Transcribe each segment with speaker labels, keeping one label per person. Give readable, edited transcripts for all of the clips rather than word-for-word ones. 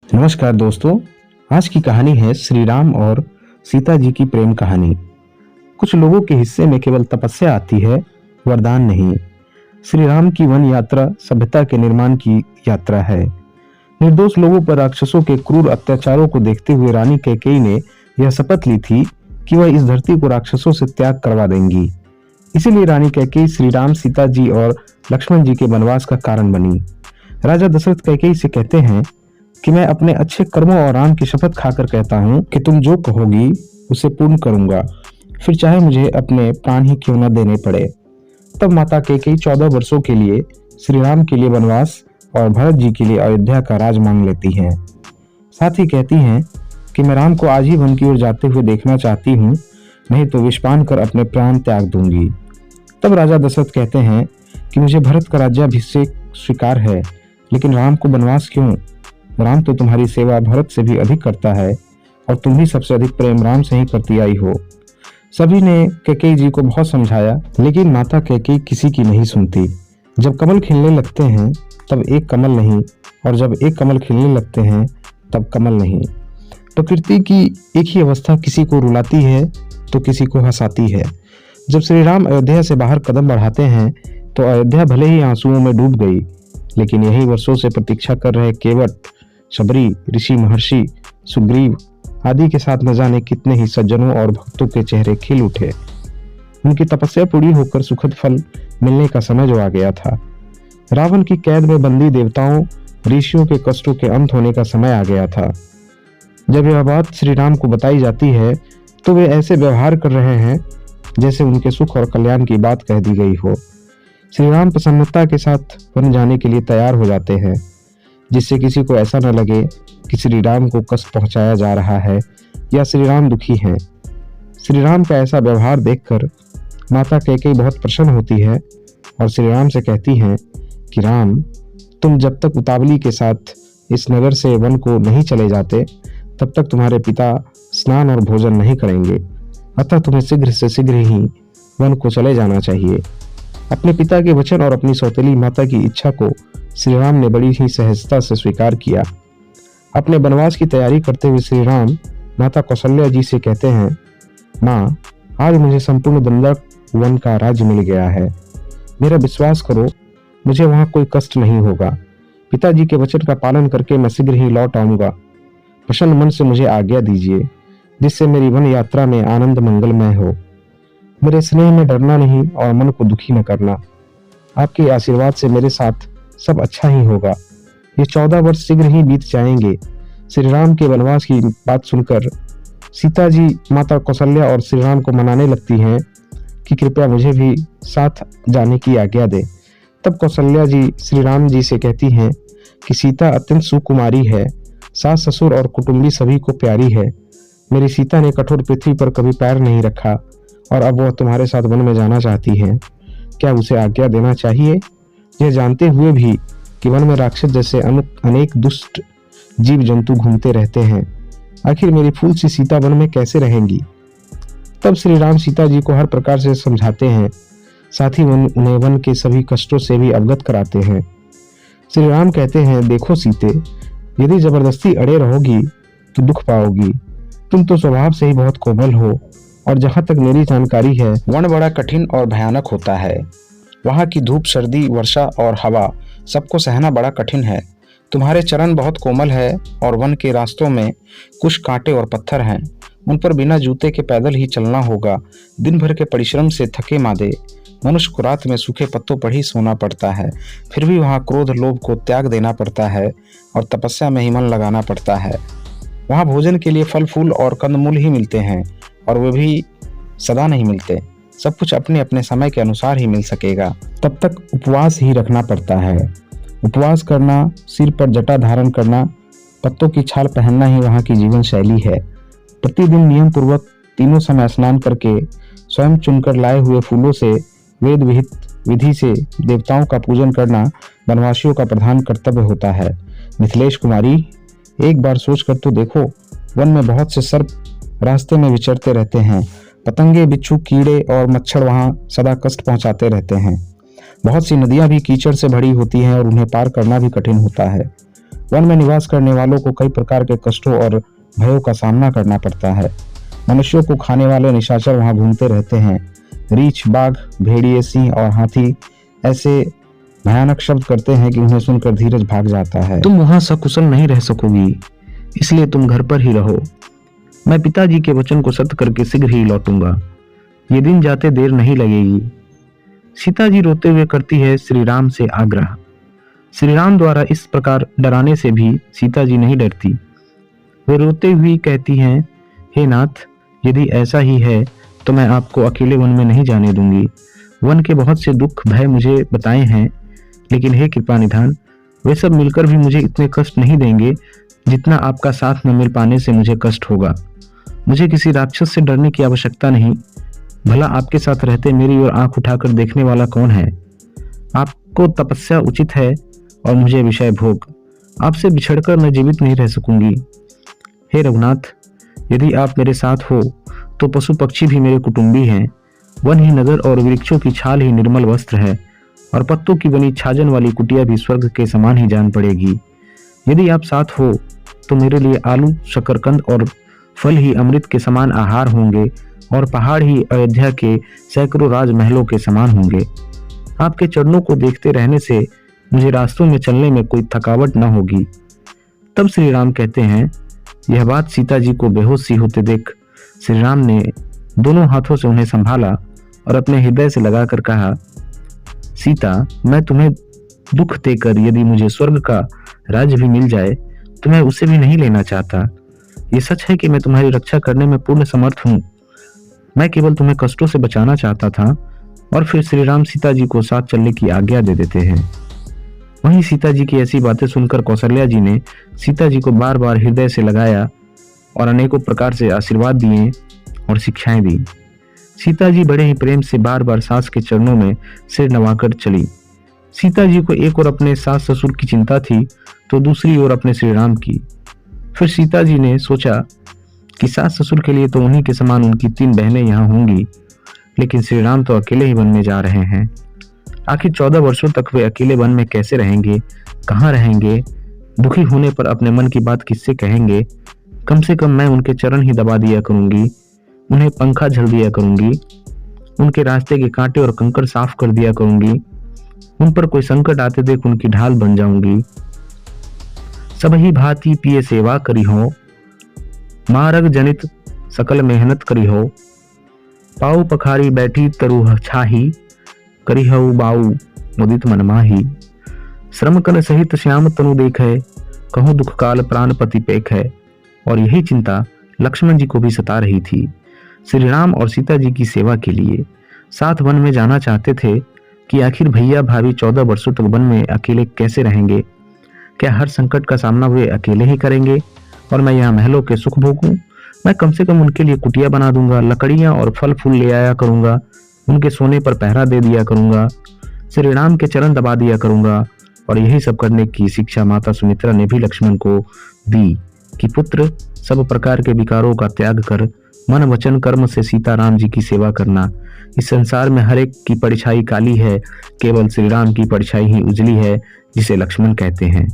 Speaker 1: नमस्कार दोस्तों। आज की कहानी है श्री राम और सीता जी की प्रेम कहानी। कुछ लोगों के हिस्से में केवल तपस्या आती है, वरदान नहीं। श्री राम की वन यात्रा सभ्यता के निर्माण की यात्रा है। निर्दोष लोगों पर राक्षसों के क्रूर अत्याचारों को देखते हुए रानी कैकेयी ने यह शपथ ली थी कि वह इस धरती को राक्षसों से त्याग करवा देंगी। इसीलिए रानी कैकेयी श्री राम, सीता जी और लक्ष्मण जी के वनवास का कारण बनी। राजा दशरथ कैकेयी से कहते हैं कि मैं अपने अच्छे कर्मों और राम की शपथ खाकर कहता हूँ कि तुम जो कहोगी उसे पूर्ण करूंगा, फिर चाहे मुझे अपने प्राण ही क्यों न देने पड़े। तब माता कैकेयी 14 वर्षों के लिए श्री राम के लिए वनवास और भरत जी के लिए अयोध्या का राज मांग लेती हैं। साथ ही कहती हैं कि मैं राम को आज ही वन की ओर जाते हुए देखना चाहती हूँ, नहीं तो विष पान कर अपने प्राण त्याग दूंगी। तब राजा दशरथ कहते हैं कि मुझे भरत का राज्याभिषेक स्वीकार है, लेकिन राम को वनवास क्यों? राम तो तुम्हारी सेवा भरत से भी अधिक करता है और तुम भी सबसे अधिक प्रेम राम से ही करती आई हो। सभी ने कैकेयी जी को बहुत समझाया, लेकिन माता कैकेयी किसी की नहीं सुनती। जब कमल खिलने लगते हैं तब एक कमल नहीं, और जब एक कमल खिलने लगते हैं तब कमल नहीं। प्रकृति की एक ही अवस्था किसी को रुलाती है तो किसी को हंसाती है। जब श्री राम अयोध्या से बाहर कदम बढ़ाते हैं तो अयोध्या भले ही आंसुओं में डूब गई, लेकिन यही वर्षों से प्रतीक्षा कर रहे केवट, शबरी, ऋषि, महर्षि, सुग्रीव आदि के साथ न जाने कितने ही सज्जनों और भक्तों के चेहरे खिल उठे। उनकी तपस्या पूरी होकर सुखद फल मिलने का समय जो आ गया था। रावण की कैद में बंदी देवताओं, ऋषियों के कष्टों के अंत होने का समय आ गया था। जब यह बात श्री राम को बताई जाती है तो वे ऐसे व्यवहार कर रहे हैं जैसे उनके सुख और कल्याण की बात कह दी गई हो। श्री राम प्रसन्नता के साथ वन जाने के लिए तैयार हो जाते हैं, जिससे किसी को ऐसा न लगे कि श्री राम को कष्ट पहुंचाया जा रहा है या श्री राम दुखी हैं। श्री राम का ऐसा व्यवहार देखकर माता कैकेयी बहुत प्रसन्न होती है और श्री राम से कहती हैं कि राम, तुम जब तक उतावली के साथ इस नगर से वन को नहीं चले जाते तब तक तुम्हारे पिता स्नान और भोजन नहीं करेंगे, अतः तुम्हें शीघ्र से शीघ्र ही वन को चले जाना चाहिए। अपने पिता के वचन और अपनी सौतेली माता की इच्छा को श्री राम ने बड़ी ही सहजता से स्वीकार किया। अपने वनवास की तैयारी करते हुए श्री राम माता कौशल्या जी से कहते हैं, माँ, आज मुझे संपूर्ण दंडक वन का राज्य मिल गया है। मेरा विश्वास करो, मुझे वहाँ कोई कष्ट नहीं होगा। पिताजी के वचन का पालन करके मैं शीघ्र ही लौट आऊंगा। प्रसन्न मन से मुझे आज्ञा दीजिए, जिससे मेरी वन यात्रा में आनंद मंगलमय हो। मेरे स्नेह में डरना नहीं और मन को दुखी न करना। आपके आशीर्वाद से मेरे साथ सब अच्छा ही होगा। ये 14 वर्ष शीघ्र ही बीत जाएंगे। श्री राम के वनवास की बात सुनकर सीता जी माता कौशल्या और श्री राम को मनाने लगती हैं कि कृपया मुझे भी साथ जाने की आज्ञा दे। तब कौशल्या जी श्री राम जी से कहती हैं कि सीता अत्यंत सुकुमारी है, सास ससुर और कुटुंबी सभी को प्यारी है। मेरी सीता ने कठोर पृथ्वी पर कभी पैर नहीं रखा और अब वह तुम्हारे साथ वन में जाना चाहती है। क्या उसे आज्ञा देना चाहिए, यह जानते हुए भी कि वन में राक्षस जैसे अनेक दुष्ट जीव जंतु घूमते रहते हैं? आखिर मेरी फूल सी सीता वन में कैसे रहेंगी? तब श्री राम सीता जी को हर प्रकार से समझाते हैं, साथ ही उन्हें वन के सभी कष्टों से भी अवगत कराते हैं। श्री राम कहते हैं, देखो सीते, यदि जबरदस्ती अड़े रहोगी तो दुख पाओगी। तुम तो स्वभाव से ही बहुत कोमल हो, और जहाँ तक मेरी जानकारी है वन बड़ा कठिन और भयानक होता है। वहाँ की धूप, सर्दी, वर्षा और हवा सबको सहना बड़ा कठिन है। तुम्हारे चरण बहुत कोमल है और वन के रास्तों में कुछ कांटे और पत्थर हैं। उन पर बिना जूते के पैदल ही चलना होगा। दिन भर के परिश्रम से थके मादे मनुष्य को रात में सूखे पत्तों पर ही सोना पड़ता है। फिर भी वहाँ क्रोध, लोभ को त्याग देना पड़ता है और तपस्या में ही मन लगाना पड़ता है। वहाँ भोजन के लिए फल फूल और कंदमूल ही मिलते हैं, और वे भी सदा नहीं मिलते। सब कुछ अपने अपने समय के अनुसार ही मिल सकेगा। तब तक उपवास ही रखना पड़ता है। उपवास करना, सिर पर जटा धारण करना, पत्तों की छाल पहनना ही वहाँ की जीवन शैली है। प्रतिदिन नियम पूर्वक तीनों समय स्नान करके स्वयं चुनकर लाए हुए फूलों से वेद विहित विधि से देवताओं का पूजन करना वनवासियों का प्रधान कर्तव्य होता है। मिथिलेश कुमारी, एक बार सोच कर तो देखो, वन में बहुत से सर्प रास्ते में विचरते रहते हैं। पतंगे, बिच्छू, कीड़े और मच्छर वहां सदा कष्ट पहुंचाते रहते हैं। बहुत सी नदियां भी कीचड़ से भरी होती हैं और उन्हें पार करना भी कठिन होता है। वन में निवास करने वालों को कई प्रकार के कष्टों और भयों का सामना करना पड़ता है। मनुष्यों को खाने वाले निशाचर वहां घूमते रहते हैं। रीछ, बाघ, भेड़िए, सिंह और हाथी ऐसे भयानक शब्द करते हैं कि उन्हें सुनकर धीरज भाग जाता है। तुम वहां सकुशल नहीं रह सकोगी, इसलिए तुम घर पर ही रहो। मैं पिताजी के वचन को सत्य करके शीघ्र ही लौटूंगा। ये दिन जाते देर नहीं लगेगी। सीता जी रोते हुए करती है श्री राम से आग्रह। श्री राम द्वारा इस प्रकार डराने से भी सीता जी नहीं डरती। वे रोते हुए कहती हैं, हे नाथ, यदि ऐसा ही है तो मैं आपको अकेले वन में नहीं जाने दूंगी। वन के बहुत से दुख भय मुझे बताए हैं, लेकिन हे कृपा निधान, वे सब मिलकर भी मुझे इतने कष्ट नहीं देंगे जितना आपका साथ न मिल पाने से मुझे कष्ट होगा। मुझे किसी राक्षस से डरने की आवश्यकता नहीं। भला आपके साथ रहते मेरी ओर आंख उठाकर देखने वाला कौन है? आपको तपस्या उचित है और मुझे विषय भोग। आपसे बिछड़कर मैं जीवित नहीं रह सकूंगी। हे रघुनाथ, यदि आप मेरे साथ हो तो पशु पक्षी भी मेरे कुटुंबी हैं। वन ही नगर और वृक्षों की छाल ही निर्मल वस्त्र है, और पत्तों की बनी छाजन वाली कुटिया भी स्वर्ग के समान ही जान पड़ेगी। यदि आप साथ हो तो मेरे लिए आलू, शकरकंद और फल ही अमृत के समान आहार होंगे, और पहाड़ ही अयोध्या के सैकड़ों राजमहलों के समान होंगे। आपके चरणों को देखते रहने से मुझे रास्तों में चलने में कोई थकावट न होगी। तब श्री राम कहते हैं, यह बात सीता जी को बेहोश सी होते देख श्री राम ने दोनों हाथों से उन्हें संभाला और अपने हृदय से लगाकर कहा, सीता, मैं तुम्हें दुख देकर यदि मुझे स्वर्ग का राज्य भी मिल जाए तो मैं उसे भी नहीं लेना चाहता। ये सच है कि मैं तुम्हारी रक्षा करने में पूर्ण समर्थ हूँ। मैं केवल तुम्हें कष्टों से बचाना चाहता था। और फिर श्री राम सीता जी को साथ चलने की आज्ञा दे देते हैं। वहीं सीता जी की ऐसी बातें सुनकर कौशल्या जी ने सीता जी को बार बार हृदय से लगाया और अनेकों प्रकार से आशीर्वाद दिए और शिक्षाएं दी। सीता जी बड़े ही प्रेम से बार बार सास के चरणों में सिर नवाकर चली। सीता जी को एक ओर अपने सास ससुर की चिंता थी तो दूसरी ओर अपने श्री राम की। फिर सीता जी ने सोचा कि सास ससुर के लिए तो उन्हीं के समान उनकी 3 बहनें यहाँ होंगी, लेकिन श्री राम तो अकेले ही वन में जा रहे हैं। आखिर 14 वर्षों तक वे अकेले वन में कैसे रहेंगे, कहाँ रहेंगे? दुखी होने पर अपने मन की बात किससे कहेंगे? कम से कम मैं उनके चरण ही दबा दिया करूंगी, उन्हें पंखा झल दिया करूंगी, उनके रास्ते के कांटे और कंकड़ साफ कर दिया करूंगी, उन पर कोई संकट आते देख उनकी ढाल बन जाऊंगी। सब ही भांति पिए सेवा करी हो, मारग जनित सकल मेहनत करी हो। पाऊ पखारी बैठी तरु छाही, करी हऊ बाऊ मुदित मन माही। श्रम कन सहित श्याम तनु देखे, कहूँ दुख काल प्राण पति पेख है। और यही चिंता लक्ष्मण जी को भी सता रही थी। श्री राम और सीता जी की सेवा के लिए साथ वन में जाना चाहते थे कि आखिर भैया भाभी 14 वर्षों तक वन में अकेले कैसे रहेंगे? क्या हर संकट का सामना वे अकेले ही करेंगे और मैं यहाँ महलों के सुख भोगूं? मैं कम से कम उनके लिए कुटिया बना दूंगा, लकड़ियां और फल फूल ले आया करूंगा, उनके सोने पर पहरा दे दिया करूंगा, श्री राम के चरण दबा दिया करूंगा। और यही सब करने की शिक्षा माता सुमित्रा ने भी लक्ष्मण को दी कि पुत्र, सब प्रकार के विकारों का त्याग कर मन वचन कर्म से सीता राम जी की सेवा करना। इस संसार में हर एक की परछाई काली है, केवल श्री राम की परछाई ही उजली है, जिसे लक्ष्मण कहते हैं।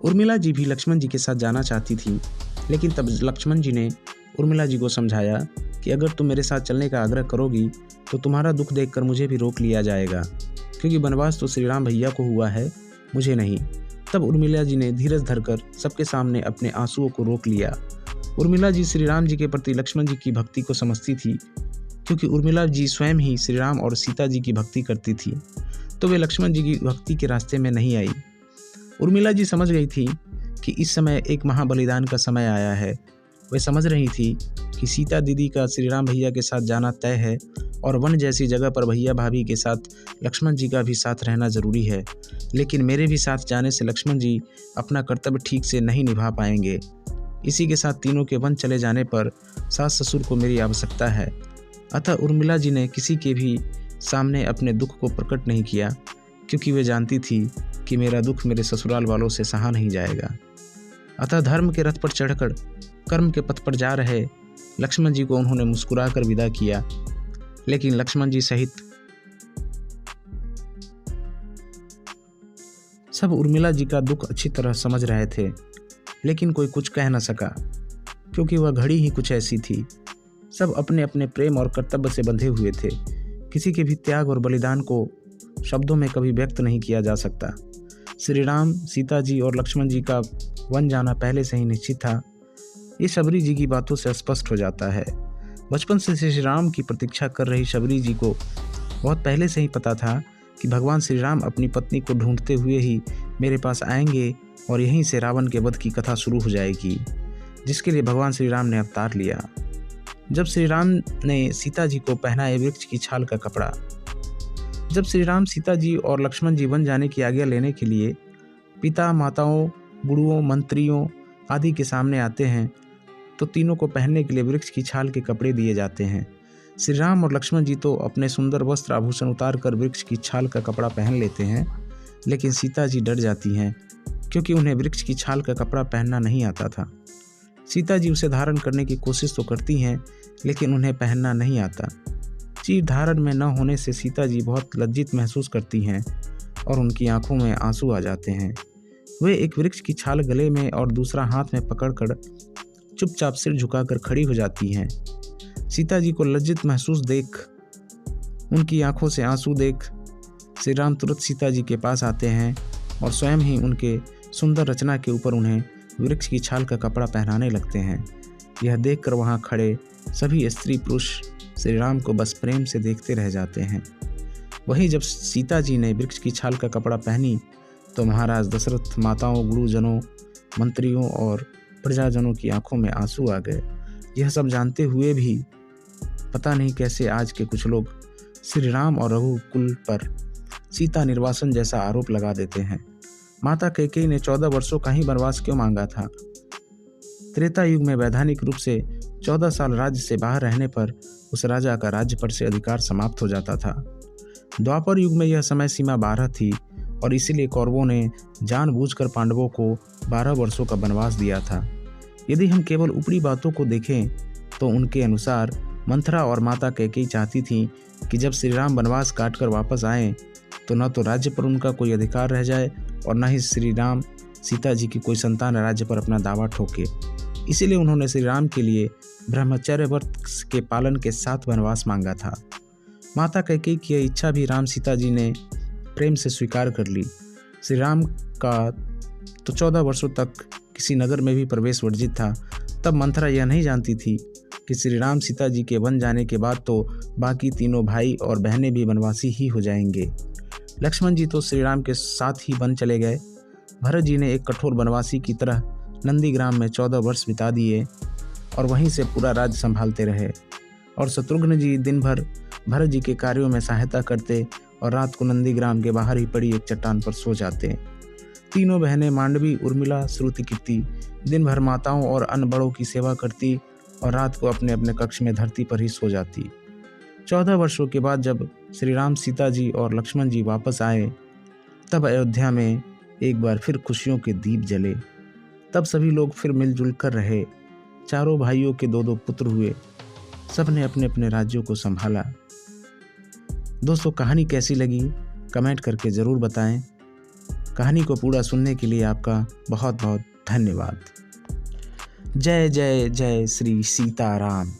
Speaker 2: उर्मिला जी भी लक्ष्मण जी के साथ जाना चाहती थी, लेकिन तब लक्ष्मण जी ने उर्मिला जी को समझाया कि अगर तुम मेरे साथ चलने का आग्रह करोगी तो तुम्हारा दुख देखकर मुझे भी रोक लिया जाएगा, क्योंकि वनवास तो श्री राम भैया को हुआ है, मुझे नहीं। तब उर्मिला जी ने धीरज धरकर सबके सामने अपने आंसुओं को रोक लिया। उर्मिला जी श्री राम जी के प्रति लक्ष्मण जी की भक्ति को समझती थी, क्योंकि उर्मिला जी स्वयं ही श्री राम और सीता जी की भक्ति करती थी, तो वे लक्ष्मण जी की भक्ति के रास्ते में नहीं आई। उर्मिला जी समझ गई थी कि इस समय एक महाबलिदान का समय आया है। वे समझ रही थी कि सीता दीदी का श्री राम भैया के साथ जाना तय है और वन जैसी जगह पर भैया भाभी के साथ लक्ष्मण जी का भी साथ रहना जरूरी है, लेकिन मेरे भी साथ जाने से लक्ष्मण जी अपना कर्तव्य ठीक से नहीं निभा पाएंगे। इसी के साथ तीनों के वन चले जाने पर सास ससुर को मेरी आवश्यकता है। अतः उर्मिला जी ने किसी के भी सामने अपने दुख को प्रकट नहीं किया, क्योंकि वे जानती थी कि मेरा दुख मेरे ससुराल वालों से सहा नहीं जाएगा। अतः धर्म के रथ पर चढ़कर कर्म के पथ पर जा रहे लक्ष्मण जी को उन्होंने मुस्कुराकर विदा किया, लेकिन लक्ष्मण जी सहित सब उर्मिला जी का दुख अच्छी तरह समझ रहे थे, लेकिन कोई कुछ कह न सका, क्योंकि वह घड़ी ही कुछ ऐसी थी। सब अपने अपने प्रेम और कर्तव्य से बंधे हुए थे। किसी के भी त्याग और बलिदान को शब्दों में कभी व्यक्त नहीं किया जा सकता। श्री राम, सीता जी और लक्ष्मण जी का वन जाना पहले से ही निश्चित था। ये शबरी जी की बातों से स्पष्ट हो जाता है। बचपन से श्री राम की प्रतीक्षा कर रही शबरी जी को बहुत पहले से ही पता था कि भगवान श्री राम अपनी पत्नी को ढूंढते हुए ही मेरे पास आएंगे और यहीं से रावण के वध की कथा शुरू हो जाएगी, जिसके लिए भगवान श्री राम ने अवतार लिया। जब श्री राम ने सीता जी को पहनाए वृक्ष की छाल का कपड़ा, जब श्री राम, सीता जी और लक्ष्मण जी वन जाने की आज्ञा लेने के लिए पिता, माताओं, गुरुओं, मंत्रियों आदि के सामने आते हैं, तो तीनों को पहनने के लिए वृक्ष की छाल के कपड़े दिए जाते हैं। श्री राम और लक्ष्मण जी तो अपने सुंदर वस्त्र आभूषण उतार कर वृक्ष की छाल का कपड़ा पहन लेते हैं, लेकिन सीता जी डर जाती हैं, क्योंकि उन्हें वृक्ष की छाल का कपड़ा पहनना नहीं आता था। सीता जी उसे धारण करने की कोशिश तो करती हैं, लेकिन उन्हें पहनना नहीं आता। चीर धारण में न होने से सीता जी बहुत लज्जित महसूस करती हैं और उनकी आंखों में आंसू आ जाते हैं। वे एक वृक्ष की छाल गले में और दूसरा हाथ में पकड़कर चुपचाप सिर झुकाकर खड़ी हो जाती हैं। सीता जी को लज्जित महसूस देख, उनकी आंखों से आंसू देख श्री राम तुरंत सीता जी के पास आते हैं और स्वयं ही उनके सुंदर रचना के ऊपर उन्हें वृक्ष की छाल का कपड़ा पहनाने लगते हैं। यह देखकर वहां खड़े सभी स्त्री पुरुष श्री राम को बस प्रेम से देखते रह जाते हैं। वहीं जब सीता जी ने वृक्ष की छाल का कपड़ा पहनी तो महाराज दशरथ, माताओं, गुरुजनों, मंत्रियों और प्रजाजनों की आंखों में आंसू आ गए। यह सब जानते हुए भी पता नहीं कैसे आज के कुछ लोग श्री राम और रघुकुल पर सीता निर्वासन जैसा आरोप लगा देते हैं। माता कैकेयी ने 14 वर्षों का ही वनवास क्यों मांगा था? त्रेता युग में वैधानिक रूप से 14 साल राज्य से बाहर रहने पर उस राजा का राज्य पर से अधिकार समाप्त हो जाता था। द्वापर युग में यह समय सीमा 12 थी और इसीलिए कौरवों ने जानबूझकर पांडवों को 12 वर्षों का वनवास दिया था। यदि हम केवल ऊपरी बातों को देखें तो उनके अनुसार मंथरा और माता कैकेयी चाहती थी कि जब श्री राम वनवास काटकर वापस आएं तो न तो राज्य पर उनका कोई अधिकार रह जाए और न ही श्री राम, सीता जी की कोई संतान राज्य पर अपना दावा ठोके। इसीलिए उन्होंने श्री राम के लिए ब्रह्मचर्य व्रत के पालन के साथ वनवास मांगा था। माता कैकेयी की यह इच्छा भी राम, सीता जी ने प्रेम से स्वीकार कर ली। श्री राम का तो 14 वर्षों तक किसी नगर में भी प्रवेश वर्जित था। तब मंथरा यह नहीं जानती थी कि श्री राम, सीता जी के वन जाने के बाद तो बाकी तीनों भाई और बहनें भी वनवासी ही हो जाएंगे। लक्ष्मण जी तो श्री राम के साथ ही वन चले गए। भरत जी ने एक कठोर वनवासी की तरह नंदीग्राम में 14 वर्ष बिता दिए और वहीं से पूरा राज्य संभालते रहे। और शत्रुघ्न जी दिन भर भरत जी के कार्यों में सहायता करते और रात को नंदीग्राम के बाहर ही पड़ी एक चट्टान पर सो जाते। तीनों बहनें मांडवी, उर्मिला, श्रुतिकीर्ति दिन भर माताओं और अन्य बड़ों की सेवा करती और रात को अपने अपने कक्ष में धरती पर ही सो जाती। 14 वर्षों के बाद जब श्री राम, सीता जी और लक्ष्मण जी वापस आए, तब अयोध्या में एक बार फिर खुशियों के दीप जले। तब सभी लोग फिर मिलजुल कर रहे। चारों भाइयों के 2-2 पुत्र हुए। सब ने अपने अपने राज्यों को संभाला। दोस्तों, कहानी कैसी लगी कमेंट करके ज़रूर बताएं। कहानी को पूरा सुनने के लिए आपका बहुत बहुत धन्यवाद। जय जय जय श्री सीताराम।